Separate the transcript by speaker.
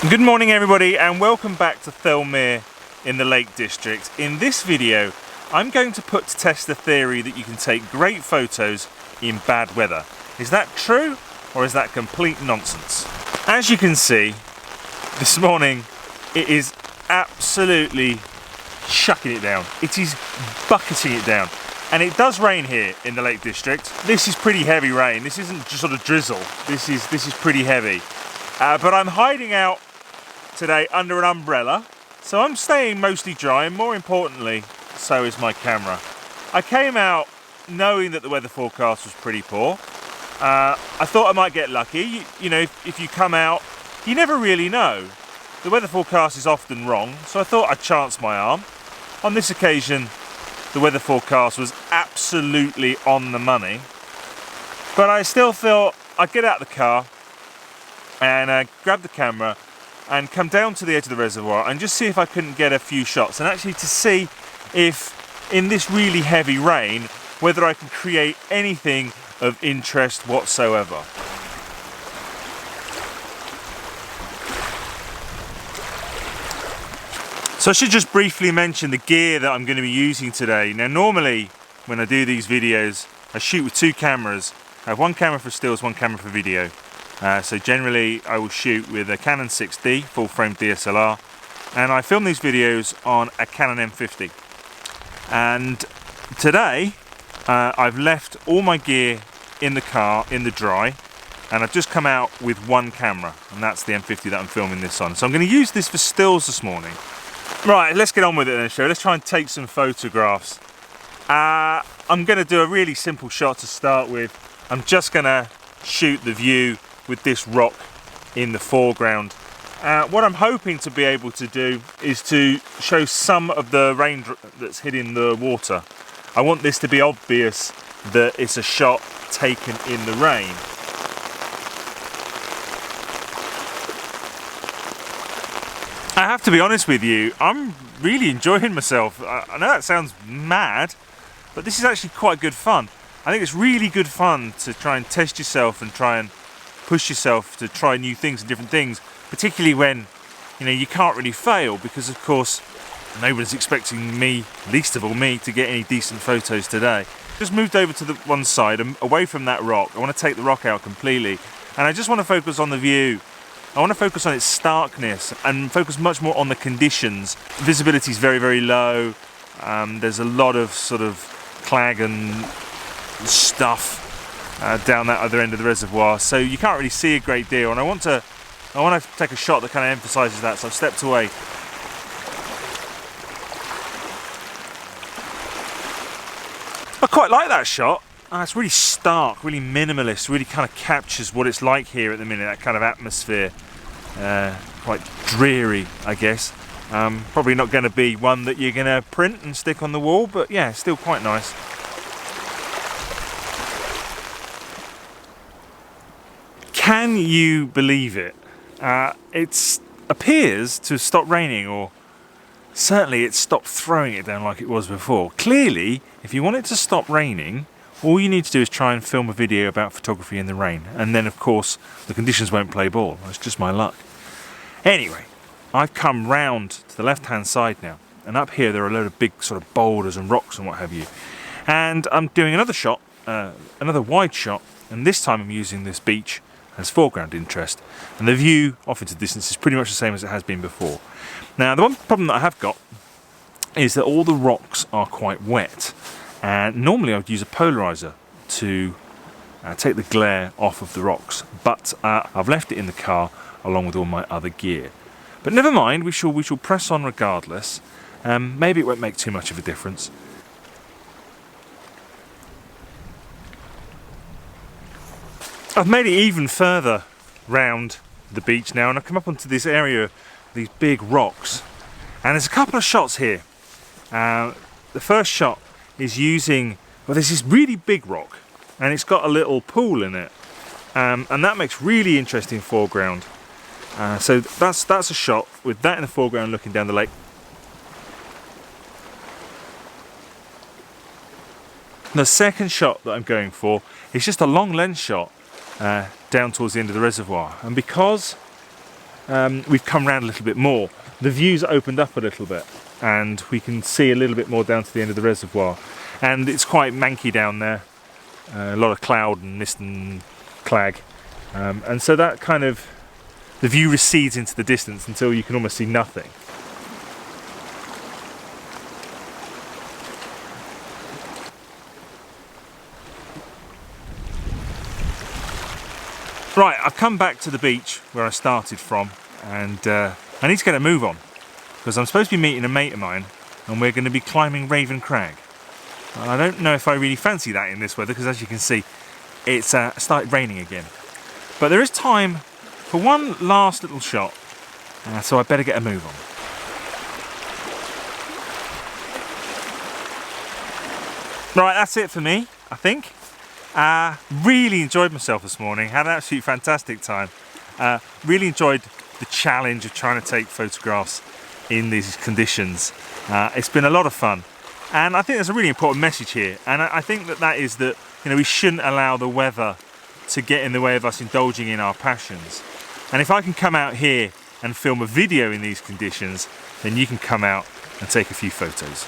Speaker 1: Good morning everybody and welcome back to Thirlmere in the Lake District. In this video I'm going to put to test the theory that you can take great photos in bad weather. Is that true or is that complete nonsense? As you can see this morning it is absolutely chucking it down. It is bucketing it down. And it does rain here in the Lake District. This is pretty heavy rain. This isn't just sort of drizzle. This is pretty heavy. But I'm hiding out today under an umbrella, so I'm staying mostly dry, and more importantly, so is my camera. I came out knowing that the weather forecast was pretty poor. I thought I might get lucky. You know, if you come out, you never really know. The weather forecast is often wrong, so I thought I'd chance my arm. On this occasion, the weather forecast was absolutely on the money, but I still thought I'd get out of the car and grab the camera and come down to the edge of the reservoir and just see if I couldn't get a few shots, and actually to see if in this really heavy rain whether I can create anything of interest whatsoever. So I should just briefly mention the gear that I'm going to be using today. Now normally when I do these videos I shoot with two cameras. I have one camera for stills, one camera for video. So generally I will shoot with a Canon 6D full frame DSLR, and I film these videos on a Canon M50. And today I've left all my gear in the car in the dry, and I've just come out with one camera, and that's the M50 that I'm filming this on. So I'm going to use this for stills this morning. Right, let's get on with it then, shall we? Let's try and take some photographs. I'm going to do a really simple shot to start with. I'm just going to shoot the view with this rock in the foreground. What I'm hoping to be able to do is to show some of the rain that's hitting the water. I want this to be obvious that it's a shot taken in the rain. I have to be honest with you, I'm really enjoying myself. I know that sounds mad, but this is actually quite good fun. I think it's really good fun to try and test yourself and try and push yourself to try new things and different things, particularly when, you know, you can't really fail, because of course nobody's expecting me, least of all me, to get any decent photos today. Just moved over to the one side and away from that rock. I want to take the rock out completely, and I just want to focus on the view. I want to focus on its starkness and focus much more on the conditions. Visibility is very, very low. There's a lot of sort of clag and stuff down that other end of the reservoir, so you can't really see a great deal, and I want to take a shot that kind of emphasises that, so I've stepped away. I quite like that shot. It's really stark, really minimalist, really kind of captures what it's like here at the minute, that kind of atmosphere. Quite dreary, I guess. Probably not going to be one that you're going to print and stick on the wall, but yeah, still quite nice. Can you believe it? It appears to have stopped raining, or certainly it's stopped throwing it down like it was before. Clearly, if you want it to stop raining, all you need to do is try and film a video about photography in the rain, and then of course the conditions won't play ball. It's just my luck. Anyway, I've come round to the left hand side now, and up here there are a load of big sort of boulders and rocks and what have you, and I'm doing another shot, another wide shot, and this time I'm using this beach as foreground interest, and the view off into the distance is pretty much the same as it has been before. Now the one problem that I have got is that all the rocks are quite wet, and normally I would use a polarizer to take the glare off of the rocks, but I've left it in the car along with all my other gear. But never mind, we shall press on regardless. Maybe it won't make too much of a difference. I've made it even further round the beach now, and I've come up onto this area, these big rocks, and there's a couple of shots here. The first shot is using, well, there's this really big rock, and it's got a little pool in it, and that makes really interesting foreground. So that's a shot with that in the foreground looking down the lake. The second shot that I'm going for is just a long lens shot down towards the end of the reservoir, and because we've come around a little bit more. The view's opened up a little bit and we can see a little bit more down to the end of the reservoir. And it's quite manky down there, a lot of cloud and mist and clag. And so that kind of, the view recedes into the distance until you can almost see nothing. Right, I've come back to the beach where I started from, and I need to get a move on because I'm supposed to be meeting a mate of mine and we're going to be climbing Raven Crag. And I don't know if I really fancy that in this weather because, as you can see, it's started raining again. But there is time for one last little shot, so I better get a move on. Right, that's it for me, I think. Really enjoyed myself this morning, had an absolutely fantastic time. Really enjoyed the challenge of trying to take photographs in these conditions. It's been a lot of fun, and I think there's a really important message here, and I think that is that, you know, we shouldn't allow the weather to get in the way of us indulging in our passions. And if I can come out here and film a video in these conditions, then you can come out and take a few photos.